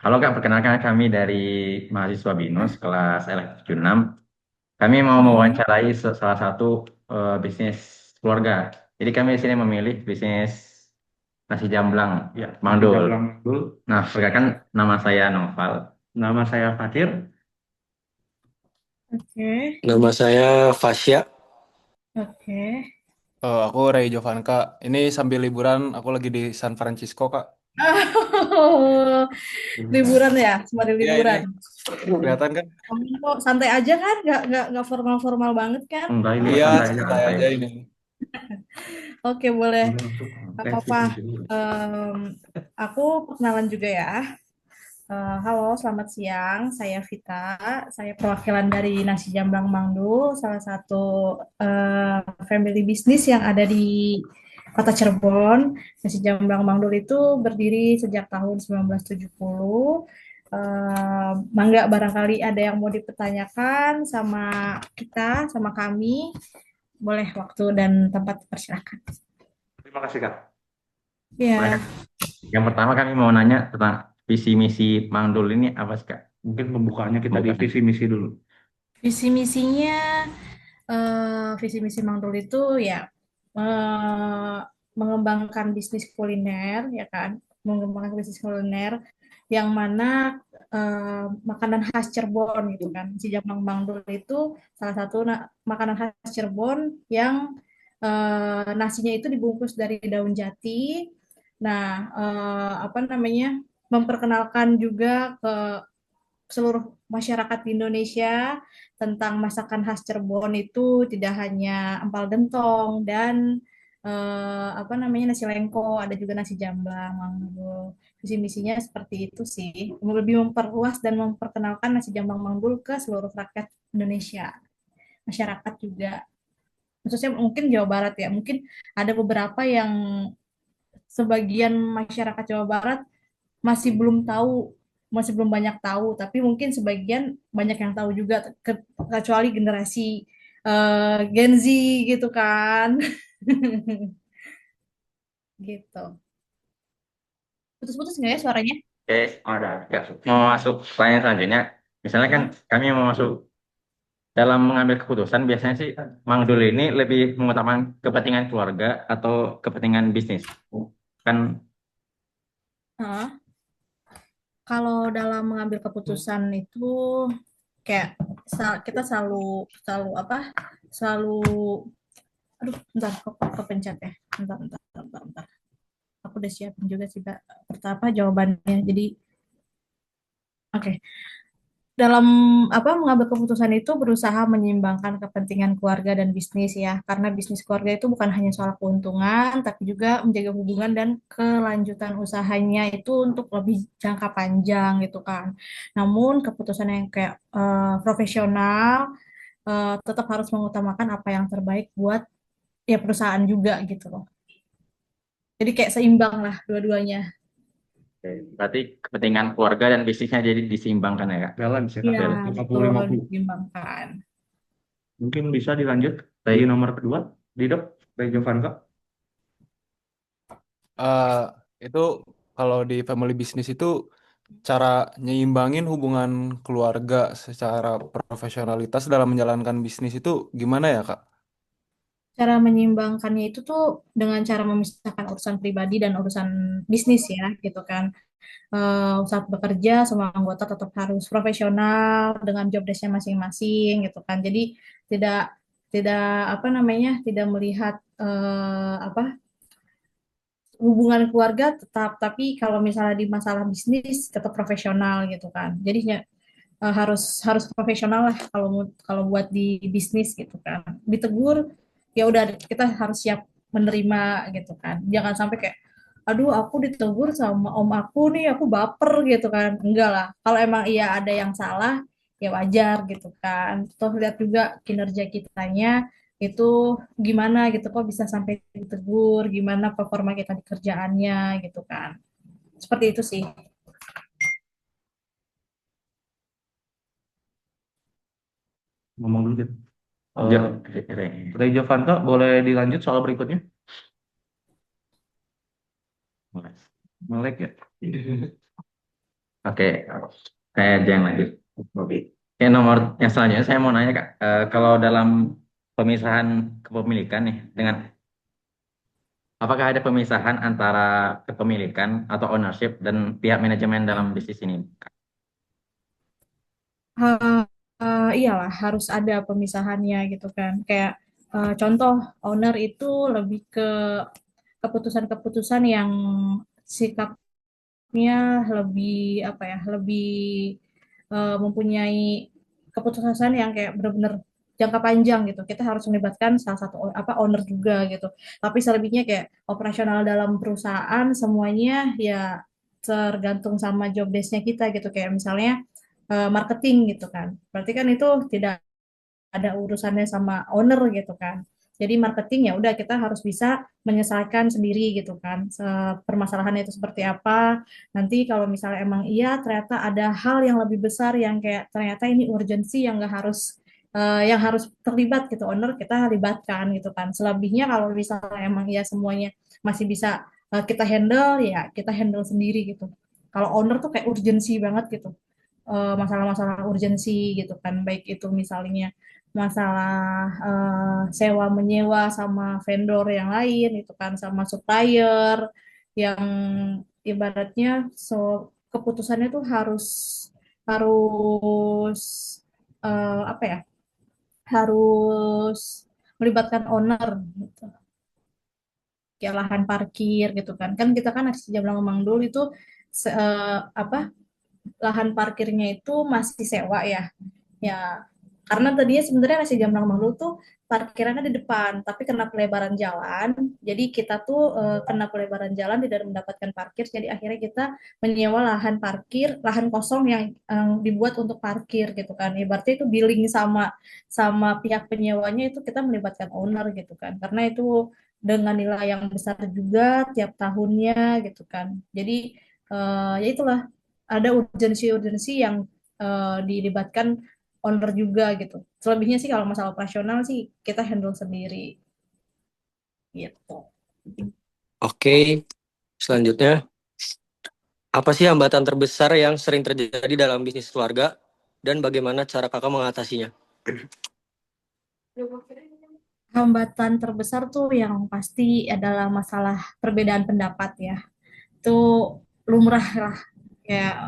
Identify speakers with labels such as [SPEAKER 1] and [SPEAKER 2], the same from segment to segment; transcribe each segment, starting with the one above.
[SPEAKER 1] Halo Kak, perkenalkan kami dari mahasiswa BINUS kelas LF76. Kami mau
[SPEAKER 2] Mm-mm.
[SPEAKER 1] mewawancarai salah satu bisnis keluarga. Jadi kami di sini memilih bisnis nasi jamblang, ya, Mang nasi Dul. Jamblang dulu. Nah, perkenalkan nama saya Noval. Nama saya Fatir.
[SPEAKER 2] Oke,
[SPEAKER 3] Nama saya Fasya.
[SPEAKER 2] oke.
[SPEAKER 3] Aku Ray Jovanka. Ini sambil liburan, aku lagi di San Francisco, Kak.
[SPEAKER 2] Oh, liburan ya, sembari
[SPEAKER 3] Iya, ini
[SPEAKER 2] liburan.
[SPEAKER 3] kelihatan kan?
[SPEAKER 2] Kamu kok santai aja kan? Nggak formal-formal banget kan?
[SPEAKER 1] Enggak, ini
[SPEAKER 3] Iya,
[SPEAKER 1] santai aja,
[SPEAKER 3] santai
[SPEAKER 1] santai.
[SPEAKER 3] aja ini.
[SPEAKER 2] Oke, boleh.
[SPEAKER 1] Udah masuk.
[SPEAKER 2] Gak apa-apa. Em, aku perkenalan juga ya. Halo, selamat siang. Saya Vita. Saya perwakilan dari Nasi Jamblang Mangdu, salah satu family business yang ada di Kota Cirebon. Nasi Jamblang Mangdul itu berdiri sejak tahun 1970. Mangga barangkali ada yang mau dipertanyakan sama kita, sama kami. Boleh waktu dan tempat persilahkan.
[SPEAKER 1] Terima kasih Kak. Boleh,
[SPEAKER 2] Ya,
[SPEAKER 1] Kak? Yang pertama kami mau nanya tentang visi misi Mang Dul ini apa sih Kak? Mungkin pembukaannya kita di visi misi dulu.
[SPEAKER 2] visi misinya, visi misi Mang Dul itu ya eh, mengembangkan bisnis kuliner, ya kan? Mengembangkan bisnis kuliner yang mana makanan khas Cirebon gitu kan. Si Jamang Mang Dul itu salah satu makanan khas Cirebon yang nasinya itu dibungkus dari daun jati. Nah, apa namanya? Memperkenalkan juga ke seluruh masyarakat di Indonesia tentang masakan khas Cirebon itu tidak hanya empal gentong dan apa namanya nasi lengko, ada juga nasi jamblang, manggul. Visi misinya seperti itu sih, lebih memperluas dan memperkenalkan nasi jamblang manggul ke seluruh rakyat Indonesia, masyarakat juga. Khususnya mungkin Jawa Barat ya, mungkin ada beberapa yang sebagian masyarakat Jawa Barat masih belum tahu, masih belum banyak tahu, tapi mungkin sebagian banyak yang tahu juga, kecuali generasi Gen Z gitu kan. Gitu. Putus-putus nggak ya suaranya?
[SPEAKER 1] Oke, ada. Ya, mau masuk pertanyaan selanjutnya. Misalnya kan
[SPEAKER 2] Hah?
[SPEAKER 1] kami mau masuk dalam mengambil keputusan, biasanya sih Mang Dul ini lebih mengutamakan kepentingan keluarga atau kepentingan bisnis. Kan,
[SPEAKER 2] Hah? Kalau dalam mengambil keputusan itu kayak kita selalu selalu apa? Selalu, aduh, bentar, kok kepencet ya. Bentar, bentar, bentar, bentar. Aku udah siapin juga sih, Mbak. Pertama jawabannya. Jadi, oke. Dalam apa mengambil keputusan itu berusaha menyeimbangkan kepentingan keluarga dan bisnis ya, karena bisnis keluarga itu bukan hanya soal keuntungan tapi juga menjaga hubungan dan kelanjutan usahanya itu untuk lebih jangka panjang gitu kan. Namun keputusan yang kayak profesional tetap harus mengutamakan apa yang terbaik buat ya perusahaan juga gitu loh. Jadi kayak seimbang lah dua-duanya.
[SPEAKER 1] berarti kepentingan keluarga dan bisnisnya jadi diseimbangkan ya Kak? Balance ya Kak?
[SPEAKER 2] Iya,
[SPEAKER 1] Balance. lima puluh
[SPEAKER 2] betul,
[SPEAKER 1] lima puluh.
[SPEAKER 2] diseimbangkan.
[SPEAKER 1] Mungkin bisa dilanjut dari nomor kedua, Didok, dari Jovanka.
[SPEAKER 3] Eh, itu kalau di family business itu cara nyimbangin hubungan keluarga secara profesionalitas dalam menjalankan bisnis itu gimana ya, Kak?
[SPEAKER 2] Cara menyeimbangkannya itu tuh dengan cara memisahkan urusan pribadi dan urusan bisnis ya gitu kan. Saat bekerja semua anggota tetap harus profesional dengan job desk-nya masing-masing gitu kan. Jadi tidak tidak apa namanya, tidak melihat apa hubungan keluarga tetap, tapi kalau misalnya di masalah bisnis tetap profesional gitu kan. Jadinya harus harus profesional lah kalau buat di bisnis gitu kan. Ditegur ya udah, kita harus siap menerima gitu kan. Jangan sampai kayak aduh aku ditegur sama om aku nih aku baper gitu kan. Enggak lah. Kalau emang iya ada yang salah ya wajar gitu kan. Toh lihat juga kinerja kitanya itu gimana gitu, kok bisa sampai ditegur, gimana performa kita di kerjaannya gitu kan. Seperti itu sih.
[SPEAKER 1] Ngomong dulu gitu. Ya, dari Jovanka boleh dilanjut soal berikutnya? Boleh. Melek ya? Oke, saya aja yang lanjut. Oke. Yang nomor yang selanjutnya saya mau nanya Kak, kalau dalam pemisahan kepemilikan nih dengan apakah ada pemisahan antara kepemilikan atau ownership dan pihak manajemen dalam bisnis ini?
[SPEAKER 2] Eh, iyalah harus ada pemisahannya gitu kan. Kayak contoh owner itu lebih ke keputusan-keputusan yang sikapnya lebih apa ya, lebih mempunyai keputusan yang kayak benar-benar jangka panjang gitu. Kita harus melibatkan salah satu apa owner juga gitu. Tapi selebihnya kayak operasional dalam perusahaan semuanya ya tergantung sama job desk-nya kita gitu. Kayak misalnya marketing gitu kan. Berarti kan itu tidak ada urusannya sama owner gitu kan. Jadi marketing ya udah kita harus bisa menyelesaikan sendiri gitu kan. Permasalahannya itu seperti apa. Nanti kalau misalnya emang iya ternyata ada hal yang lebih besar yang kayak ternyata ini urgensi yang harus terlibat gitu owner kita libatkan gitu kan. Selebihnya kalau misalnya emang iya semuanya masih bisa kita handle ya kita handle sendiri gitu. Kalau owner tuh kayak urgensi banget gitu masalah-masalah urgensi gitu kan baik itu misalnya masalah sewa menyewa sama vendor yang lain itu kan sama supplier yang ibaratnya keputusannya tuh harus harus apa ya harus melibatkan owner gitu kayak lahan parkir gitu kan kan kita kan di Jablang Mangdul itu apa lahan parkirnya itu masih sewa ya. Ya, karena tadinya sebenarnya nasi Jamblang Manggul tuh parkirannya di depan, tapi kena pelebaran jalan. Jadi kita tuh kena pelebaran jalan tidak mendapatkan parkir. Jadi akhirnya kita menyewa lahan parkir, lahan kosong yang dibuat untuk parkir gitu kan. Ibaratnya itu billing sama sama pihak penyewanya itu kita melibatkan owner gitu kan. Karena itu dengan nilai yang besar juga tiap tahunnya gitu kan. Jadi ya itulah ada urgensi-urgensi yang dilibatkan owner juga gitu. Selebihnya sih kalau masalah operasional sih kita handle sendiri gitu.
[SPEAKER 4] Oke, selanjutnya, apa sih hambatan terbesar yang sering terjadi dalam bisnis keluarga dan bagaimana cara kakak mengatasinya?
[SPEAKER 2] Hambatan terbesar tuh yang pasti adalah masalah perbedaan pendapat ya. Itu lumrah lah kayak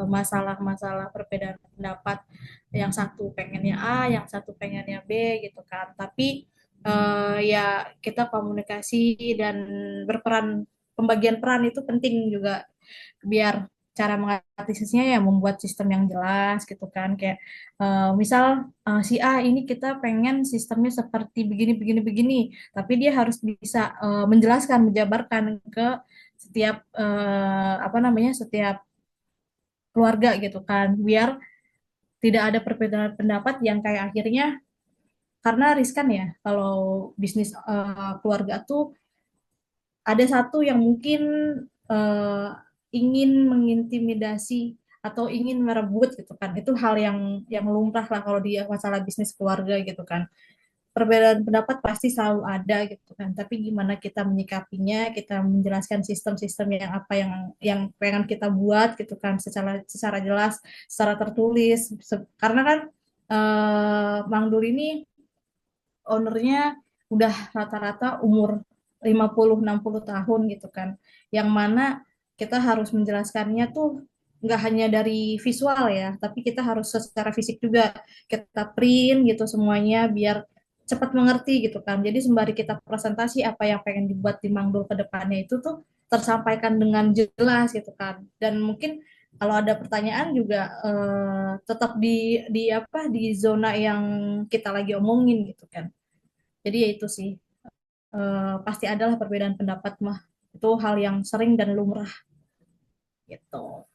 [SPEAKER 2] masalah-masalah perbedaan pendapat yang satu pengennya A, yang satu pengennya B gitu kan. Tapi ya kita komunikasi dan berperan pembagian peran itu penting juga biar cara mengatasinya ya membuat sistem yang jelas gitu kan kayak misal si A ini kita pengen sistemnya seperti begini begini begini tapi dia harus bisa menjelaskan menjabarkan ke setiap apa namanya setiap keluarga gitu kan biar tidak ada perbedaan pendapat yang kayak akhirnya karena riskan ya kalau bisnis keluarga tuh ada satu yang mungkin eh, ingin mengintimidasi atau ingin merebut gitu kan itu hal yang lumrah lah kalau dia masalah bisnis keluarga gitu kan perbedaan pendapat pasti selalu ada gitu kan tapi gimana kita menyikapinya kita menjelaskan sistem-sistem yang apa yang pengen kita buat gitu kan secara secara jelas secara tertulis karena kan Mang Dul ini ownernya udah rata-rata umur 50-60 tahun gitu kan. Yang mana kita harus menjelaskannya tuh nggak hanya dari visual ya, tapi kita harus secara fisik juga kita print gitu semuanya biar cepat mengerti gitu kan. Jadi sembari kita presentasi apa yang pengen dibuat di Mangdul ke depannya itu tuh tersampaikan dengan jelas gitu kan. Dan mungkin kalau ada pertanyaan juga tetap di apa di zona yang kita lagi omongin gitu kan. Jadi ya itu sih, pasti adalah perbedaan pendapat mah. Itu hal yang sering dan lumrah gitu.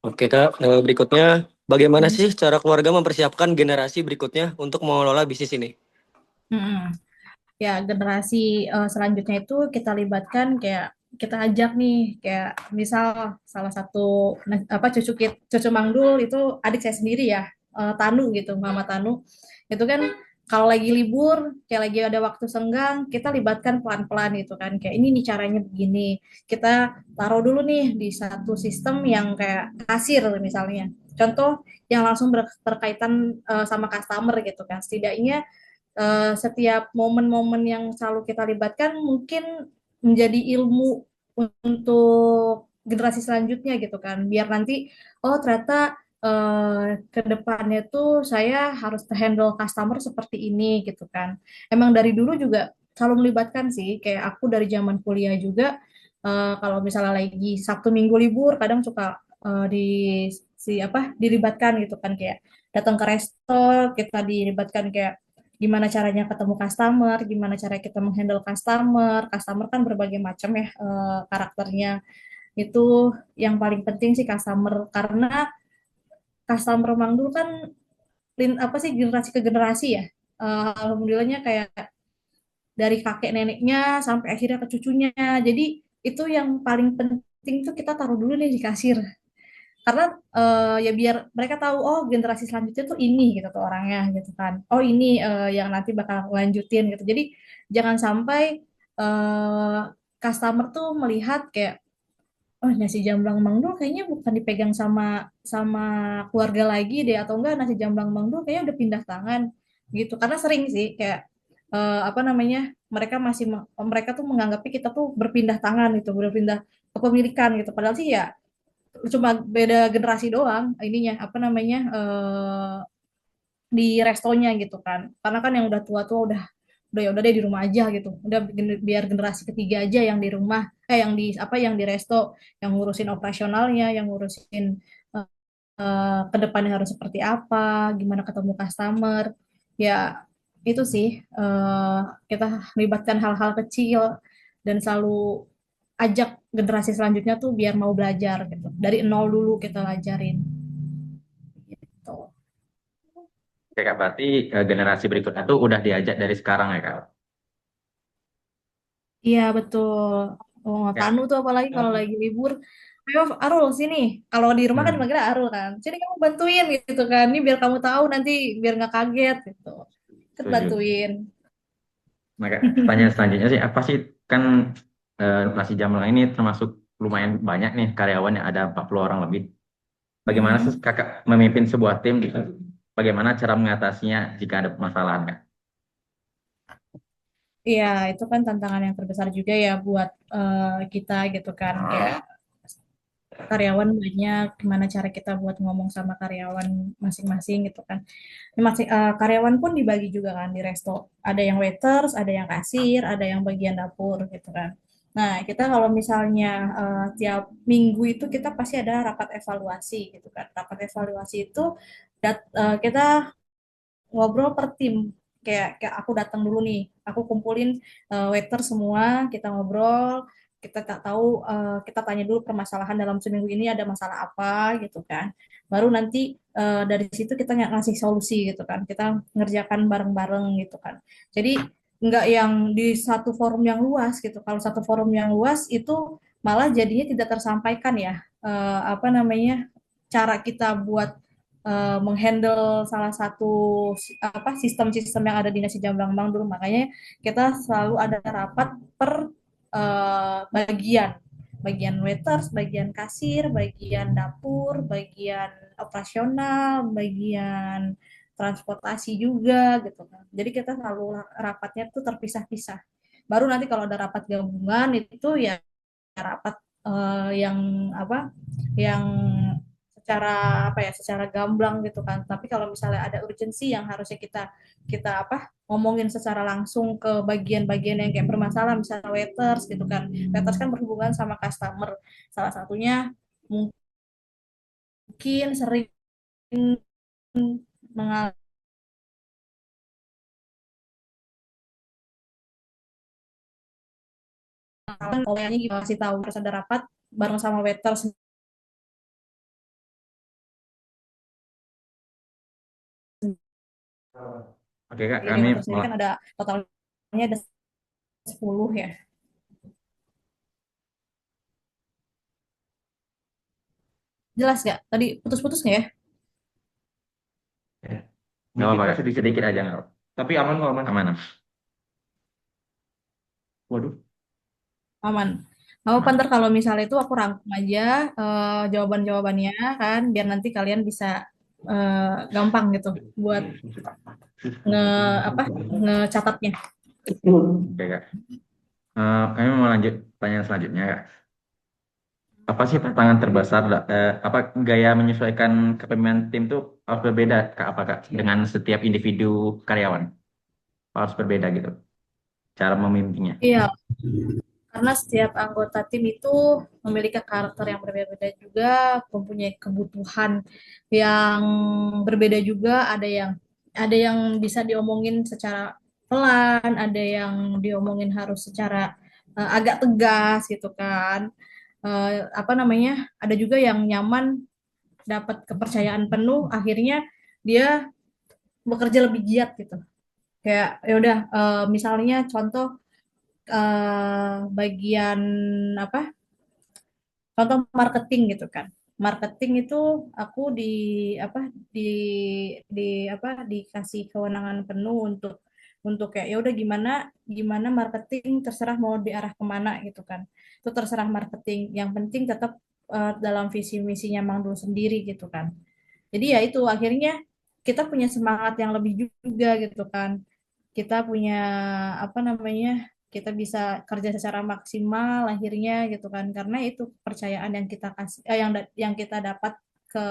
[SPEAKER 4] Oke kak, berikutnya, bagaimana sih cara keluarga mempersiapkan generasi berikutnya untuk mengelola bisnis ini?
[SPEAKER 2] Hmm. Ya, generasi selanjutnya itu kita libatkan kayak kita ajak nih kayak misal salah satu apa cucu Mangdul itu adik saya sendiri ya Tanu gitu Mama Tanu itu kan kalau lagi libur, kayak lagi ada waktu senggang, kita libatkan pelan-pelan gitu kan. Kayak ini nih caranya begini. Kita taruh dulu nih di satu sistem yang kayak kasir misalnya. Contoh yang langsung berkaitan sama customer gitu kan. Setidaknya setiap momen-momen yang selalu kita libatkan mungkin menjadi ilmu untuk generasi selanjutnya gitu kan. Biar nanti, oh ternyata ke depannya tuh saya harus handle customer seperti ini gitu kan. Emang dari dulu juga selalu melibatkan sih, kayak aku dari zaman kuliah juga, kalau misalnya lagi Sabtu Minggu libur, kadang suka di si apa dilibatkan gitu kan, kayak datang ke resto, kita dilibatkan kayak gimana caranya ketemu customer, gimana cara kita menghandle customer. Customer kan berbagai macam ya karakternya. Itu yang paling penting sih customer, karena customer Mang dulu kan apa sih generasi ke generasi ya. Alhamdulillahnya kayak dari kakek neneknya sampai akhirnya ke cucunya. Jadi itu yang paling penting tuh kita taruh dulu nih di kasir. Karena ya biar mereka tahu oh generasi selanjutnya tuh ini gitu tuh orangnya gitu kan. Oh ini yang nanti bakal aku lanjutin gitu. Jadi jangan sampai eh, customer tuh melihat kayak oh nasi jamblang Mang Dul kayaknya bukan dipegang sama sama keluarga lagi deh, atau enggak nasi jamblang Mang Dul kayaknya udah pindah tangan gitu. Karena sering sih kayak apa namanya, mereka tuh menganggapnya kita tuh berpindah tangan gitu, berpindah kepemilikan gitu. Padahal sih ya cuma beda generasi doang ininya apa namanya di restonya gitu kan. Karena kan yang udah tua-tua udah ya udah deh di rumah aja gitu. Udah biar generasi ketiga aja yang di rumah, yang di apa yang di resto, yang ngurusin operasionalnya, yang ngurusin ke depannya harus seperti apa, gimana ketemu customer. Ya itu sih kita melibatkan hal-hal kecil dan selalu ajak generasi selanjutnya tuh biar mau belajar gitu. Dari nol dulu kita ajarin gitu.
[SPEAKER 1] Oke Kak, berarti generasi berikutnya tuh udah diajak dari sekarang ya Kak?
[SPEAKER 2] Iya betul. Oh,
[SPEAKER 1] Ya.
[SPEAKER 2] Tanu tuh apalagi kalau lagi libur, ayo Arul sini. Kalau di rumah kan
[SPEAKER 1] Hmm,
[SPEAKER 2] manggilnya Arul kan. Sini kamu bantuin gitu kan. Ini biar kamu tahu nanti biar nggak kaget gitu. Ikut
[SPEAKER 1] setuju.
[SPEAKER 2] bantuin.
[SPEAKER 1] Nah, Kak, pertanyaan selanjutnya sih apa sih kan nasi jamblang ini termasuk lumayan banyak nih karyawannya ada 40 orang lebih. Bagaimana sih
[SPEAKER 2] Hmm.
[SPEAKER 1] Kakak memimpin sebuah tim gitu? Bagaimana cara mengatasinya jika ada permasalahan Kak?
[SPEAKER 2] Iya, itu kan tantangan yang terbesar juga ya buat kita gitu kan. Kayak karyawan banyak, gimana cara kita buat ngomong sama karyawan masing-masing gitu kan. Karyawan pun dibagi juga kan di resto. Ada yang waiters, ada yang kasir, ada yang bagian dapur gitu kan. Nah, kita kalau misalnya tiap minggu itu kita pasti ada rapat evaluasi gitu kan. Rapat evaluasi itu kita ngobrol per tim. Kayak aku datang dulu nih, aku kumpulin waiter semua, kita ngobrol, kita tak tahu, kita tanya dulu permasalahan dalam seminggu ini ada masalah apa gitu kan. Baru nanti dari situ kita ngasih solusi gitu kan. Kita ngerjakan bareng-bareng gitu kan. Jadi nggak yang di satu forum yang luas gitu. Kalau satu forum yang luas itu malah jadinya tidak tersampaikan ya apa namanya, cara kita buat menghandle salah satu apa sistem-sistem yang ada di nasi jamblang Bang dulu. Makanya kita selalu ada rapat per bagian, bagian waiters, bagian kasir, bagian dapur, bagian operasional, bagian transportasi juga gitu kan. Jadi kita selalu rapatnya tuh terpisah-pisah. Baru nanti kalau ada rapat gabungan itu ya rapat yang apa, yang secara apa ya, secara gamblang gitu kan. Tapi kalau misalnya ada urgensi yang harusnya kita kita apa ngomongin secara langsung ke bagian-bagian yang kayak bermasalah, misalnya waiters gitu kan. Waiters kan berhubungan sama customer, salah satunya mungkin sering mengalami pokoknya gimana kasih tahu harus ada rapat bareng sama waiters.
[SPEAKER 1] Oke Kak,
[SPEAKER 2] Jadi
[SPEAKER 1] kami
[SPEAKER 2] waiters sendiri kan ada totalnya ada 10 ya. Jelas nggak? Tadi putus-putus nggak ya?
[SPEAKER 1] nggak apa-apa Kak, sedikit aja nggak apa-apa. Tapi aman kok, aman. Aman. Waduh.
[SPEAKER 2] Aman. Mau ntar kalau misalnya itu aku rangkum aja jawaban-jawabannya kan, biar nanti kalian bisa gampang gitu buat nge apa ngecatatnya.
[SPEAKER 1] Oke, Kak. Kami mau lanjut pertanyaan selanjutnya, Kak. Apa sih tantangan terbesar, apa gaya menyesuaikan kepemimpinan tim tuh harus berbeda, Kak, apa, Kak? Dengan setiap individu karyawan. Harus berbeda gitu, cara memimpinnya.
[SPEAKER 2] Iya, karena setiap anggota tim itu memiliki karakter yang berbeda-beda juga, mempunyai kebutuhan yang berbeda juga. Ada yang bisa diomongin secara pelan, ada yang diomongin harus secara agak tegas gitu kan. Apa namanya? Ada juga yang nyaman dapat kepercayaan penuh, akhirnya dia bekerja lebih giat gitu. Kayak ya udah, misalnya contoh bagian apa? Contoh marketing gitu kan. Marketing itu aku apa di di dikasih kewenangan penuh untuk kayak ya udah gimana gimana marketing terserah mau diarah kemana gitu kan. Itu terserah marketing. Yang penting tetap dalam visi misinya Mang Dul sendiri gitu kan. Jadi ya itu akhirnya kita punya semangat yang lebih juga gitu kan. Kita punya apa namanya, kita bisa kerja secara maksimal akhirnya gitu kan, karena itu kepercayaan yang kita kasih yang kita dapat ke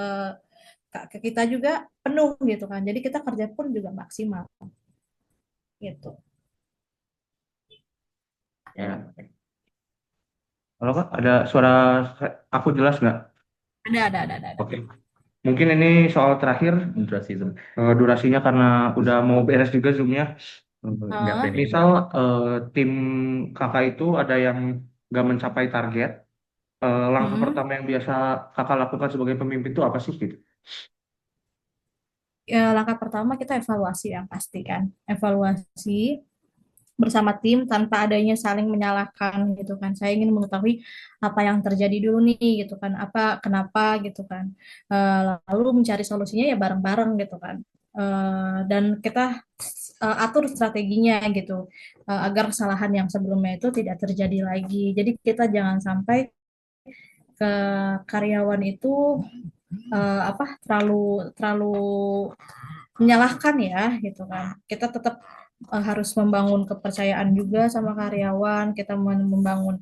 [SPEAKER 2] ke kita juga penuh gitu kan, jadi kita kerja pun juga maksimal gitu.
[SPEAKER 1] Ya. Kalau Kak, ada suara aku jelas nggak?
[SPEAKER 2] Ada.
[SPEAKER 1] Oke. Mungkin ini soal terakhir, durasi Zoom. Durasinya karena udah mau beres juga Zoom-nya. Nggak
[SPEAKER 2] Ah,
[SPEAKER 1] pede. Misal tim kakak itu ada yang nggak mencapai target, langkah
[SPEAKER 2] mm.
[SPEAKER 1] pertama yang biasa kakak lakukan sebagai pemimpin itu apa sih gitu?
[SPEAKER 2] Ya, langkah pertama kita evaluasi yang pasti kan, evaluasi bersama tim tanpa adanya saling menyalahkan gitu kan. Saya ingin mengetahui apa yang terjadi dulu nih gitu kan, apa kenapa gitu kan. Lalu mencari solusinya ya bareng-bareng gitu kan. Dan kita atur strateginya gitu, agar kesalahan yang sebelumnya itu tidak terjadi lagi. Jadi kita jangan sampai ke karyawan itu apa terlalu terlalu menyalahkan ya gitu kan. Kita tetap harus membangun kepercayaan juga sama karyawan, kita membangun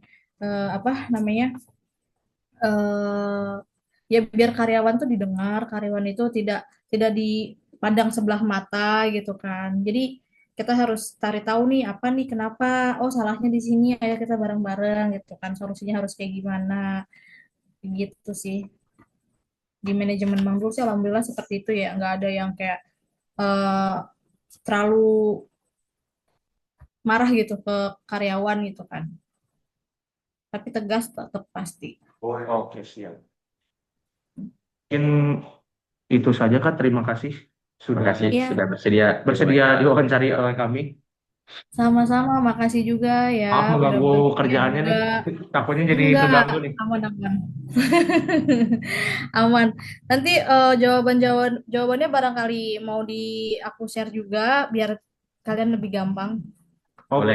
[SPEAKER 2] apa namanya, eh, ya biar karyawan tuh didengar, karyawan itu tidak tidak dipandang sebelah mata gitu kan. Jadi kita harus cari tahu nih apa nih kenapa, oh salahnya di sini, ayo kita bareng-bareng gitu kan, solusinya harus kayak gimana gitu sih. Di manajemen Mangrove sih alhamdulillah seperti itu ya, nggak ada yang kayak eh, terlalu marah gitu ke karyawan gitu kan, tapi tegas tetap pasti.
[SPEAKER 1] Oh, oke, siap. Mungkin itu saja Kak. Terima kasih sudah
[SPEAKER 2] Iya,
[SPEAKER 1] sudah bersedia diwawancari oleh kami.
[SPEAKER 2] sama-sama, makasih juga ya
[SPEAKER 1] Maaf
[SPEAKER 2] udah
[SPEAKER 1] mengganggu
[SPEAKER 2] bersedia
[SPEAKER 1] kerjaannya
[SPEAKER 2] juga.
[SPEAKER 1] nih. Takutnya jadi
[SPEAKER 2] Enggak,
[SPEAKER 1] keganggu nih.
[SPEAKER 2] aman. Aman. Nanti jawabannya barangkali mau di aku share juga biar kalian lebih gampang.
[SPEAKER 1] Oh, boleh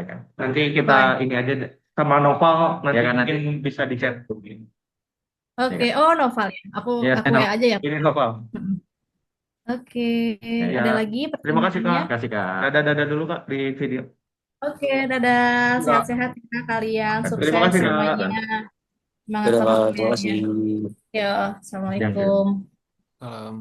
[SPEAKER 1] kan. Nanti kita
[SPEAKER 2] Boleh.
[SPEAKER 1] ini aja deh. Sama Noval nanti
[SPEAKER 3] Ya kan, nanti
[SPEAKER 1] mungkin bisa di chat.
[SPEAKER 2] Oke, oh Noval ya. Aku
[SPEAKER 1] Ya,
[SPEAKER 2] aku ya aja ya.
[SPEAKER 1] ini Noval.
[SPEAKER 2] Oke,
[SPEAKER 1] Ya,
[SPEAKER 2] ada lagi
[SPEAKER 1] terima kasih Kak.
[SPEAKER 2] pertanyaannya?
[SPEAKER 1] Terima kasih Kak. Dadah dulu Kak di video.
[SPEAKER 2] Oke, dadah.
[SPEAKER 1] Enggak.
[SPEAKER 2] Sehat-sehat ya kalian.
[SPEAKER 1] Terima
[SPEAKER 2] Sukses
[SPEAKER 1] kasih Kak.
[SPEAKER 2] semuanya. Semangat
[SPEAKER 4] Dadah,
[SPEAKER 2] sama
[SPEAKER 4] terima
[SPEAKER 2] kuliahnya.
[SPEAKER 4] kasih.
[SPEAKER 2] Ya,
[SPEAKER 1] Yang
[SPEAKER 2] Assalamualaikum.
[SPEAKER 3] salam.